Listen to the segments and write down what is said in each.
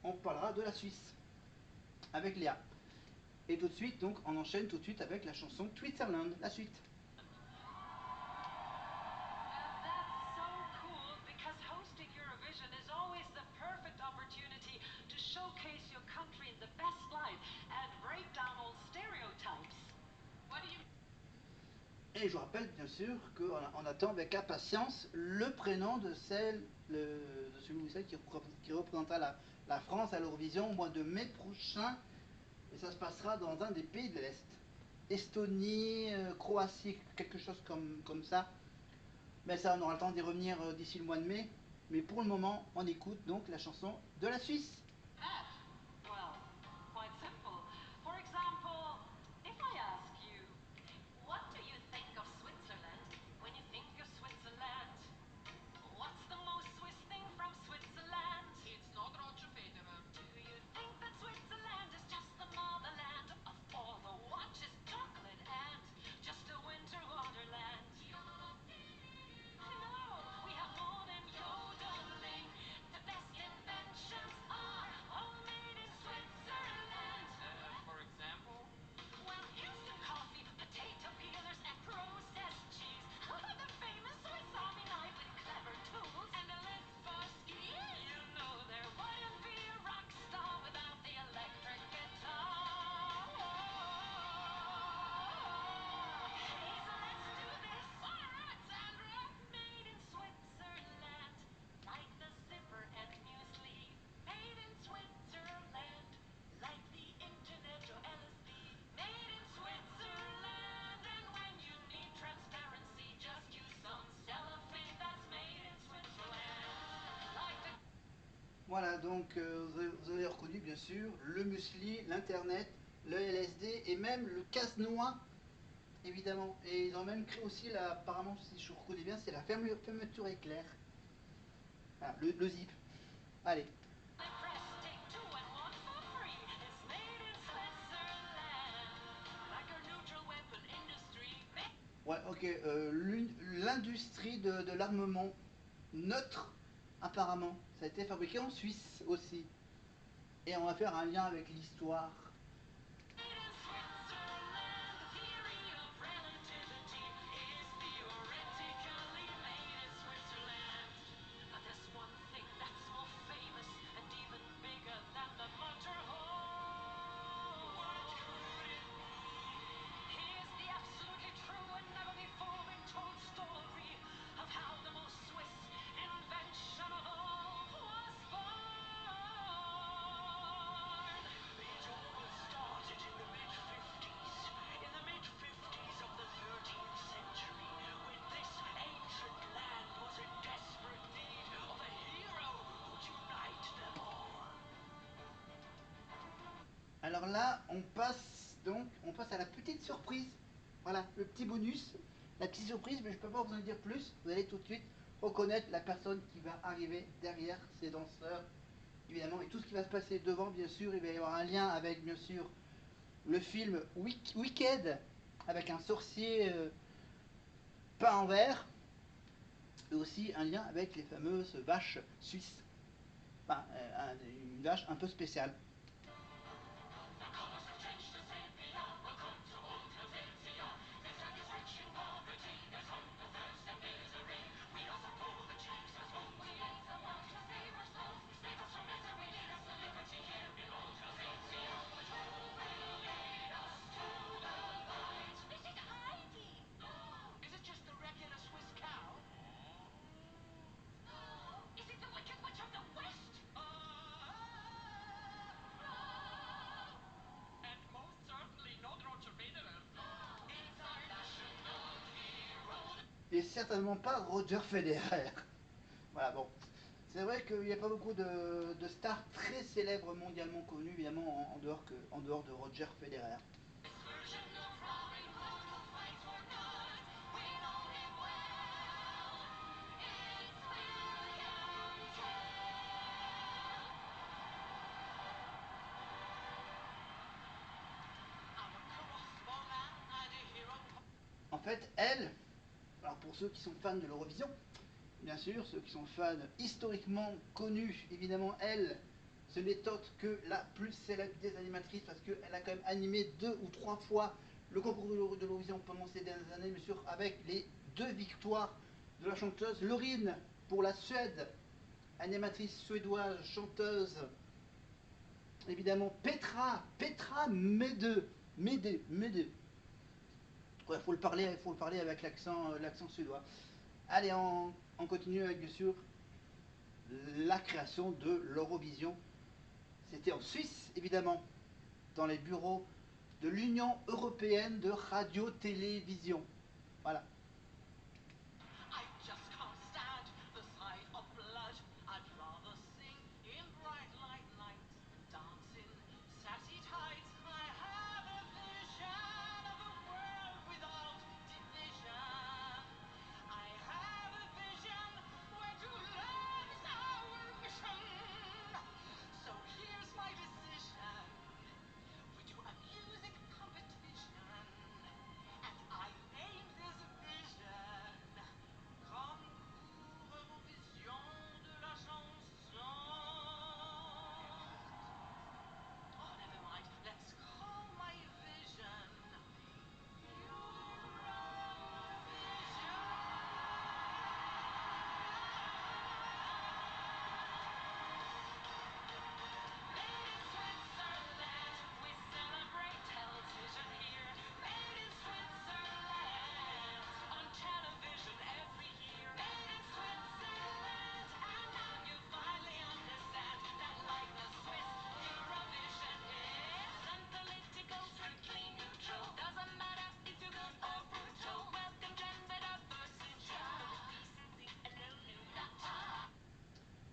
on parlera de la Suisse avec Léa. Et tout de suite, donc, on enchaîne tout de suite avec la chanson Switzerland, la suite. Et je vous rappelle bien sûr qu'on attend avec impatience le prénom de de celui ou celle qui représentera la France à l'Eurovision au mois de mai prochain. Et ça se passera dans un des pays de l'Est. Estonie, Croatie, quelque chose comme ça. Mais ça, on aura le temps d'y revenir d'ici le mois de mai. Mais pour le moment, on écoute donc la chanson de la Suisse. Voilà, donc vous avez reconnu bien sûr le muesli, l'internet, le LSD et même le casse-noix, évidemment. Et ils ont même créé aussi, apparemment, si je reconnais bien, c'est la fermeture éclair. Voilà, le zip. Allez. Ouais, ok. L'industrie de l'armement neutre, apparemment, ça a été fabriqué en Suisse aussi. Et on va faire un lien avec l'histoire. Alors là, on passe à la petite surprise. Voilà, le petit bonus, la petite surprise, mais je ne peux pas vous en dire plus. Vous allez tout de suite reconnaître la personne qui va arriver derrière ces danseurs, évidemment, et tout ce qui va se passer devant, bien sûr. Il va y avoir un lien avec, bien sûr, le film Wicked, avec un sorcier peint en vert, et aussi un lien avec les fameuses vaches suisses. Enfin, une vache un peu spéciale. Et certainement pas Roger Federer. Voilà, bon. C'est vrai qu'il n'y a pas beaucoup de stars très célèbres mondialement connues, évidemment, en dehors de Roger Federer. En fait, elle, alors pour ceux qui sont fans de l'Eurovision, bien sûr, ceux qui sont fans historiquement connus, évidemment, elle, ce n'est autre que la plus célèbre des animatrices parce qu'elle a quand même animé 2 ou 3 fois le concours de l'Eurovision pendant ces dernières années, bien sûr, avec les 2 victoires de la chanteuse Loreen pour la Suède, animatrice suédoise, chanteuse, évidemment Petra Mede. Ouais, faut le parler avec l'accent suédois. Allez, on continue avec bien sûr la création de l'Eurovision. C'était en Suisse, évidemment, dans les bureaux de l'Union européenne de radio-télévision. Voilà.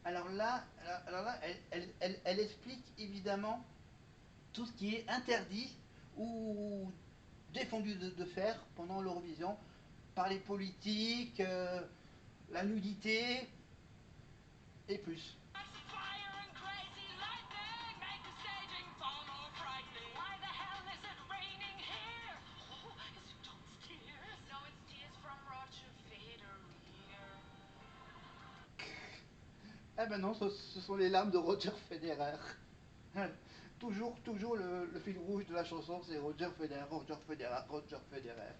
Alors là, elle explique évidemment tout ce qui est interdit ou défendu de faire pendant l'Eurovision par les politiques, la nudité et plus. Eh ben non, ce sont les larmes de Roger Federer. Toujours le fil rouge de la chanson, c'est Roger Federer, Roger Federer, Roger Federer.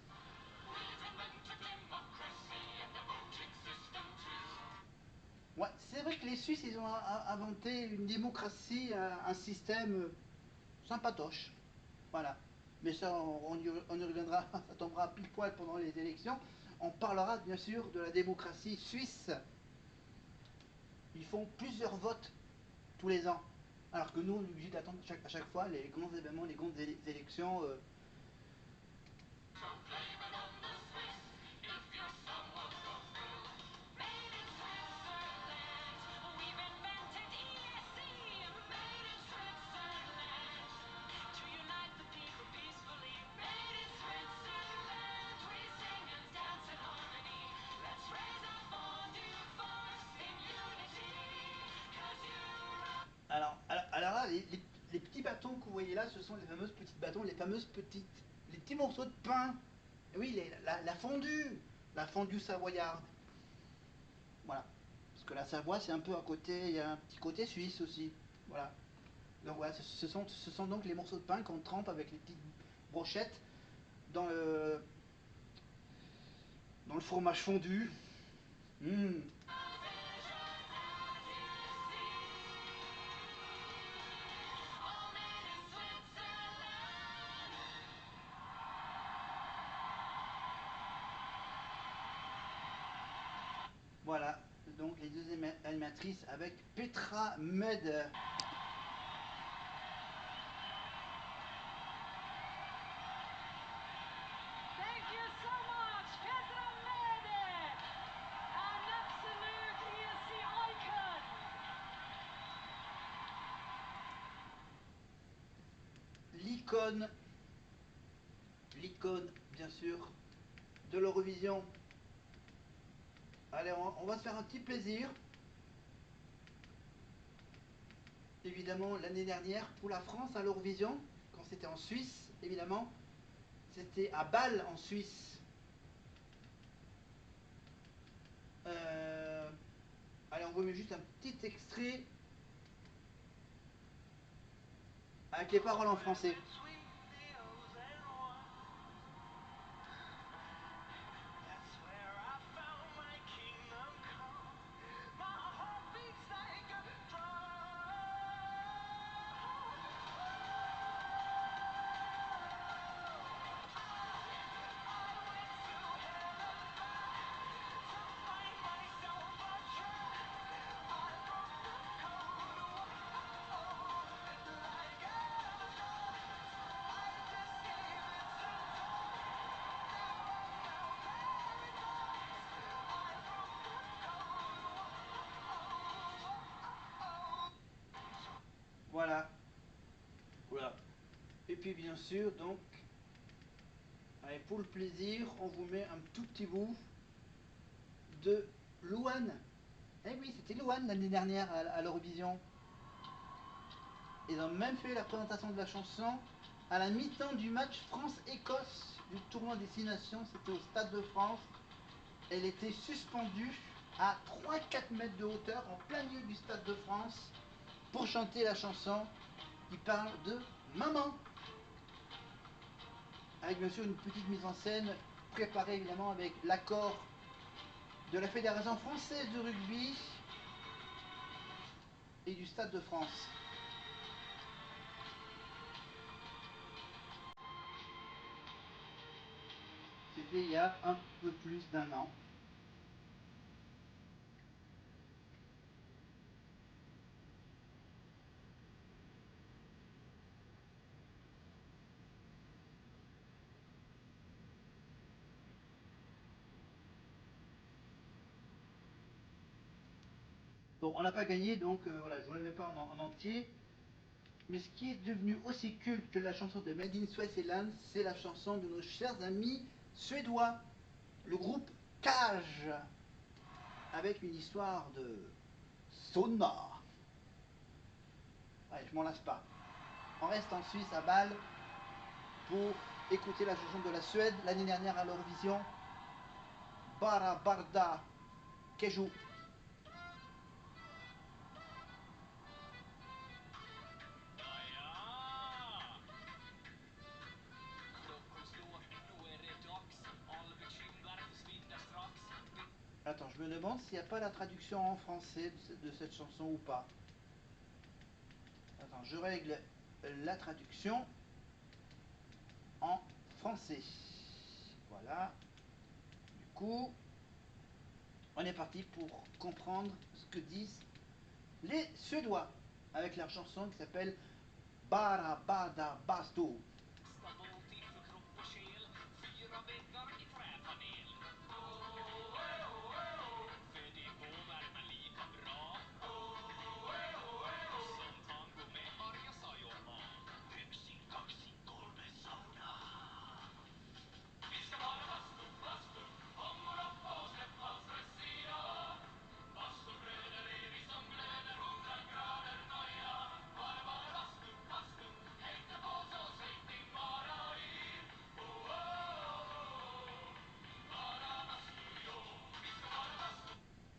Ouais, c'est vrai que les Suisses, ils ont inventé une démocratie, un système sympatoche. Voilà. Mais ça, on y reviendra, ça tombera pile poil pendant les élections. On parlera bien sûr de la démocratie suisse. Ils font plusieurs votes tous les ans. Alors que nous, on est obligé d'attendre à chaque fois les grands événements, les grandes élections. Alors là, les petits bâtons que vous voyez là, ce sont les fameuses petites bâtons, les petits morceaux de pain. Oui, la fondue savoyarde. Voilà. Parce que la Savoie, c'est un peu à côté, il y a un petit côté suisse aussi. Voilà. Donc voilà, ce sont donc les morceaux de pain qu'on trempe avec les petites brochettes dans le fromage fondu. Mmh. Voilà, donc les 2 animatrices avec Petra Mede. Thank you so much, Petra Mede, an absolute ESC icon. L'icône, l'icône bien sûr, de l'Eurovision. Allez, on va se faire un petit plaisir. Évidemment, l'année dernière, pour la France à l'Eurovision, quand c'était en Suisse, évidemment, c'était à Bâle en Suisse. Euh, Allez, on vous met juste un petit extrait avec les paroles en français. Voilà. Voilà. Et puis bien sûr, donc, allez, pour le plaisir, on vous met un tout petit bout de Louane. Eh oui, c'était Louane l'année dernière à l'Eurovision. Ils ont même fait la présentation de la chanson à la mi-temps du match France-Écosse du tournoi des 6 nations. C'était au Stade de France. Elle était suspendue à 3-4 mètres de hauteur en plein milieu du Stade de France pour chanter la chanson qui parle de maman. Avec bien sûr une petite mise en scène préparée évidemment avec l'accord de la Fédération française de rugby et du Stade de France. C'était il y a un peu plus d'un an. Donc on n'a pas gagné, donc voilà, je ne le mets pas en entier. Mais ce qui est devenu aussi culte que la chanson de Made in Swaziland, c'est la chanson de nos chers amis suédois, le groupe Cage, avec une histoire de sauna. Allez, je m'en lasse pas. On reste en Suisse à Bâle pour écouter la chanson de la Suède l'année dernière à l'Eurovision, Bara Barda Keju. Attends, je me demande s'il n'y a pas la traduction en français de cette chanson ou pas. Attends, je règle la traduction en français. Voilà. Du coup, on est parti pour comprendre ce que disent les Suédois avec leur chanson qui s'appelle Bara Bada Basto.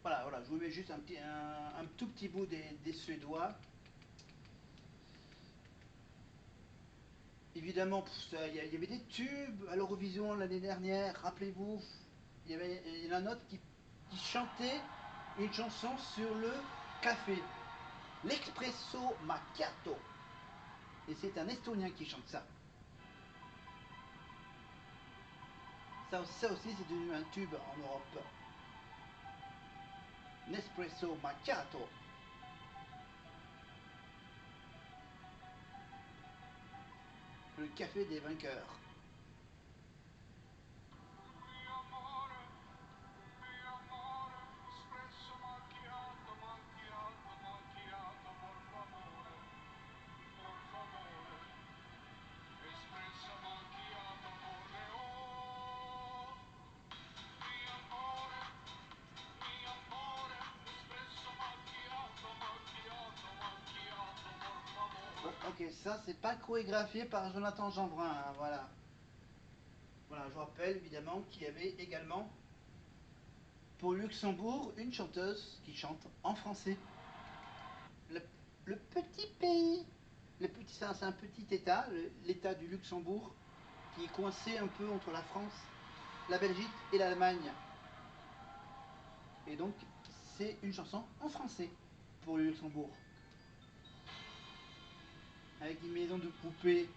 Voilà, voilà, je vous mets juste un tout petit bout des Suédois. Évidemment, il y avait des tubes à l'Eurovision l'année dernière, rappelez-vous. Il y en a un autre qui chantait une chanson sur le café, l'expresso macchiato. Et c'est un Estonien qui chante ça. Ça aussi, c'est devenu un tube en Europe. Nespresso macchiato. Le café des vainqueurs. Bon, ok, ça c'est pas chorégraphié par Jonathan Jeanbrun, hein, voilà. Voilà, je vous rappelle évidemment qu'il y avait également pour Luxembourg une chanteuse qui chante en français. Le, le petit pays c'est un petit État, l'État du Luxembourg, qui est coincé un peu entre la France, la Belgique et l'Allemagne. Et donc, c'est une chanson en français pour le Luxembourg. Avec une maison de poupées.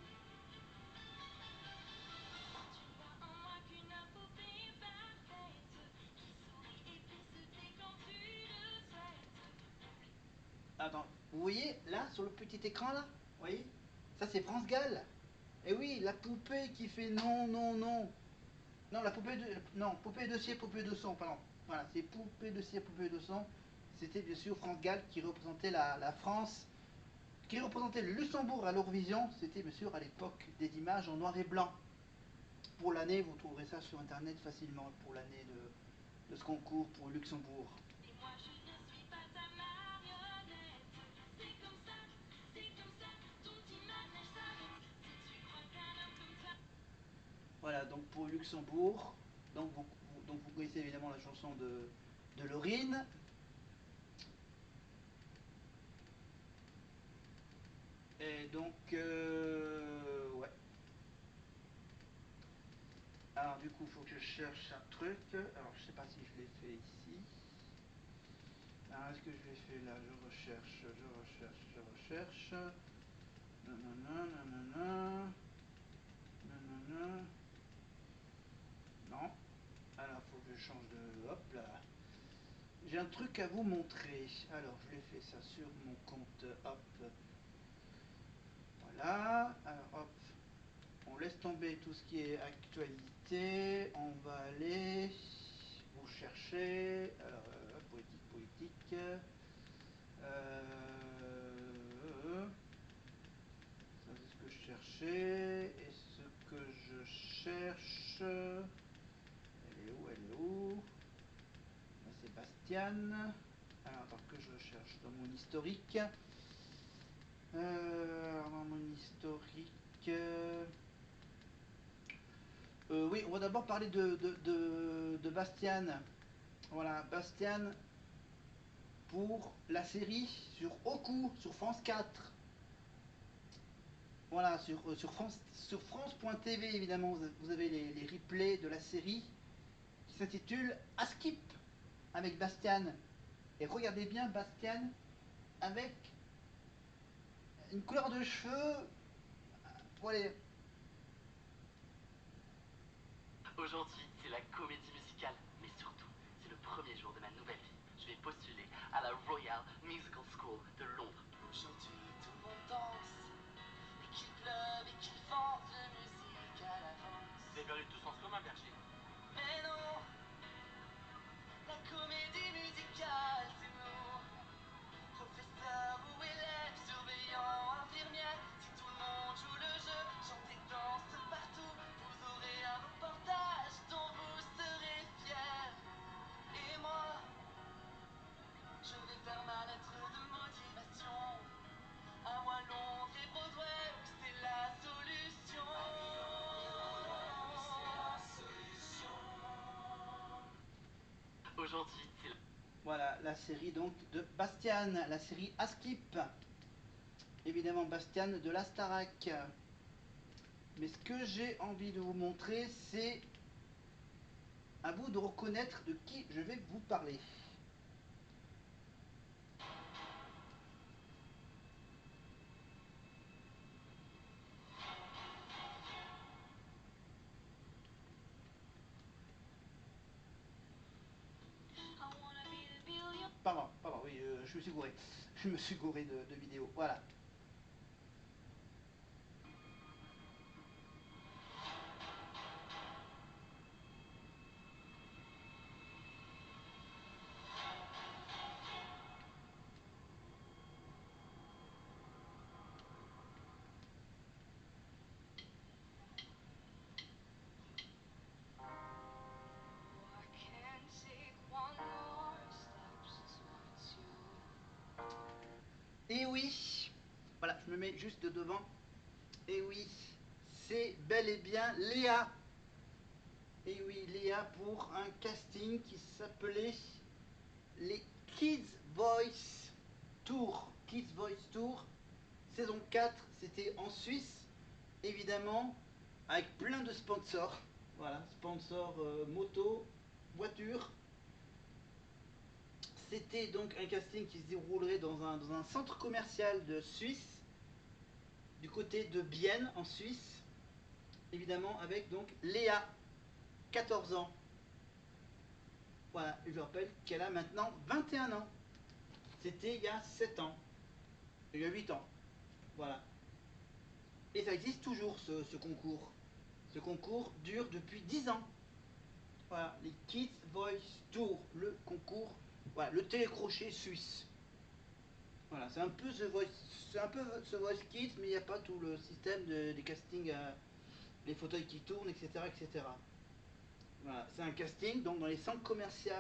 Attends, vous voyez là sur le petit écran là, vous voyez, ça c'est France Gall. Et oui, la poupée qui fait non, non, non. Non, la poupée de non, poupée de cire, poupée de sang, pardon. Voilà, c'est poupée de cire, poupée de sang. C'était bien sûr France Gall qui représentait la France, qui représentait le Luxembourg à l'Eurovision. C'était bien sûr à l'époque des images en noir et blanc. Pour l'année, vous trouverez ça sur internet facilement pour l'année de ce concours pour Luxembourg. Voilà, donc pour Luxembourg, donc vous connaissez évidemment la chanson de Laurine. Et donc, ouais. Alors du coup, il faut que je cherche un truc. Alors je sais pas si je l'ai fait ici. Alors est-ce que je l'ai fait là? Je recherche, je recherche, je recherche. Nanana, nanana. Nanana. Non. Alors il faut que je change de... Hop là. J'ai un truc à vous montrer. Alors je l'ai fait ça sur mon compte. Hop. Voilà. Alors hop. On laisse tomber tout ce qui est actualité. On va aller vous chercher. Alors, politique. Ça c'est ce que je cherchais. Et ce que je cherche. Elle est où? Elle est où? Là c'est Bastiane. Alors attends que je cherche dans mon historique. Dans mon historique. Oui, on va d'abord parler de Bastiane. Voilà, Bastiane pour la série sur Oku, sur France 4. Voilà, sur France.tv évidemment, vous avez les replays de la série qui s'intitule Askip avec Bastiane. Et regardez bien Bastiane avec une couleur de cheveux. Voilà. Aujourd'hui, c'est la comédie musicale, mais surtout, c'est le premier jour de ma nouvelle vie. Je vais postuler à la Royal Musical School de Londres. Aujourd'hui, tout le monde danse, et qu'il pleuve et qu'il vente de musique à l'avance. Vous avez perdu tout sens commun, Berger. Mais non, la comédie musicale, c'est nous. Professeurs ou élèves, surveillants, infirmières, si tout le monde joue le jeu, chante et danse partout, vous aurez un reportage dont vous serez fiers. Et moi, je vais faire ma lettre de motivation. À moi Londres et Broadway, où c'est la solution. Aujourd'hui, c'est Voilà, la série donc de Bastiane, la série Askip. Évidemment Bastiane de la Starac. Mais ce que j'ai envie de vous montrer, c'est à vous de reconnaître de qui je vais vous parler. Pardon, oui, je me suis gouré. Je me suis gouré de vidéo. Voilà. Et oui, voilà, je me mets juste devant. Et oui, c'est bel et bien Léa. Et oui, Léa pour un casting qui s'appelait les Kids Voice Tour. Kids Voice Tour, Saison 4, c'était en Suisse, évidemment, avec plein de sponsors. Voilà, sponsors moto, voiture. C'était donc un casting qui se déroulerait dans un centre commercial de Suisse, du côté de Bienne, en Suisse. Évidemment, avec donc Léa, 14 ans. Voilà, je vous rappelle qu'elle a maintenant 21 ans. C'était il y a 7 ans. Il y a 8 ans. Voilà. Et ça existe toujours, ce concours. Ce concours dure depuis 10 ans. Voilà, les Kids Voice Tour, le concours, voilà, le télécrochet suisse. Voilà, c'est un peu The Voice Kids, mais il n'y a pas tout le système des castings, les fauteuils qui tournent, etc., etc. Voilà, c'est un casting donc dans les centres commerciaux